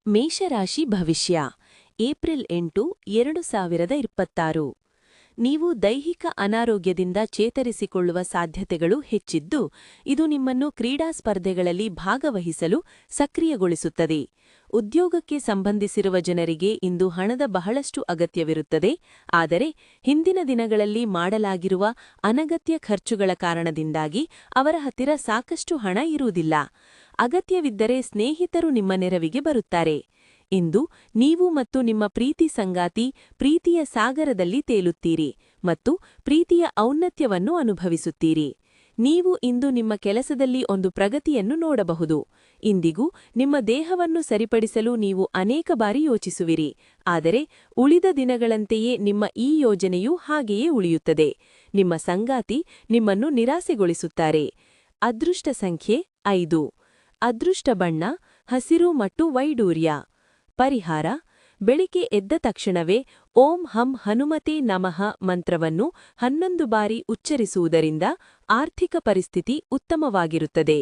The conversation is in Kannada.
ಮೇಷರಾಶಿ ಭವಿಷ್ಯ ಏಪ್ರಿಲ್ 8, 2026 ನೀವು ದೈಹಿಕ ಅನಾರೋಗ್ಯದಿಂದ ಚೇತರಿಸಿಕೊಳ್ಳುವ ಸಾಧ್ಯತೆಗಳು ಹೆಚ್ಚಿದ್ದು, ಇದು ನಿಮ್ಮನ್ನು ಕ್ರೀಡಾ ಸ್ಪರ್ಧೆಗಳಲ್ಲಿ ಭಾಗವಹಿಸಲು ಸಕ್ರಿಯಗೊಳಿಸುತ್ತದೆ. ಉದ್ಯೋಗಕ್ಕೆ ಸಂಬಂಧಿಸಿರುವ ಜನರಿಗೆ ಇಂದು ಹಣದ ಬಹಳಷ್ಟು ಅಗತ್ಯವಿರುತ್ತದೆ, ಆದರೆ ಹಿಂದಿನ ದಿನಗಳಲ್ಲಿ ಮಾಡಲಾಗಿರುವ ಅನಗತ್ಯ ಖರ್ಚುಗಳ ಕಾರಣದಿಂದಾಗಿ ಅವರ ಹತ್ತಿರ ಸಾಕಷ್ಟು ಹಣ ಇರುವುದಿಲ್ಲ. ಅಗತ್ಯವಿದ್ದರೆ ಸ್ನೇಹಿತರು ನಿಮ್ಮ ನೆರವಿಗೆ ಬರುತ್ತಾರೆ. ಇಂದು ನೀವು ಮತ್ತು ನಿಮ್ಮ ಪ್ರೀತಿ ಸಂಗಾತಿ ಪ್ರೀತಿಯ ಸಾಗರದಲ್ಲಿ ತೇಲುತ್ತೀರಿ ಮತ್ತು ಪ್ರೀತಿಯ ಔನ್ನತ್ಯವನ್ನು ಅನುಭವಿಸುತ್ತೀರಿ. ನೀವು ಇಂದು ನಿಮ್ಮ ಕೆಲಸದಲ್ಲಿ ಒಂದು ಪ್ರಗತಿಯನ್ನು ನೋಡಬಹುದು. ಇಂದಿಗೂ ನಿಮ್ಮ ದೇಹವನ್ನು ಸರಿಪಡಿಸಲು ನೀವು ಅನೇಕ ಬಾರಿ ಯೋಚಿಸುವಿರಿ, ಆದರೆ ಉಳಿದ ದಿನಗಳಂತೆಯೇ ನಿಮ್ಮ ಈ ಯೋಜನೆಯೂ ಹಾಗೆಯೇ ಉಳಿಯುತ್ತದೆ. ನಿಮ್ಮ ಸಂಗಾತಿ ನಿಮ್ಮನ್ನು ನಿರಾಸೆಗೊಳಿಸುತ್ತಾರೆ. ಅದೃಷ್ಟ ಸಂಖ್ಯೆ 5. ಅದೃಷ್ಟ ಬಣ್ಣ ಹಸಿರು ಮತ್ತು ವೈಡೂರ್ಯ. ಪರಿಹಾರ: ಬೆಳಿಗ್ಗೆ ಎದ್ದ ತಕ್ಷಣವೇ ಓಂ ಹಂ ಹನುಮತೆ ನಮಃ ಮಂತ್ರವನ್ನು 11 ಬಾರಿ ಉಚ್ಚರಿಸುವುದರಿಂದ ಆರ್ಥಿಕ ಪರಿಸ್ಥಿತಿ ಉತ್ತಮವಾಗಿರುತ್ತದೆ.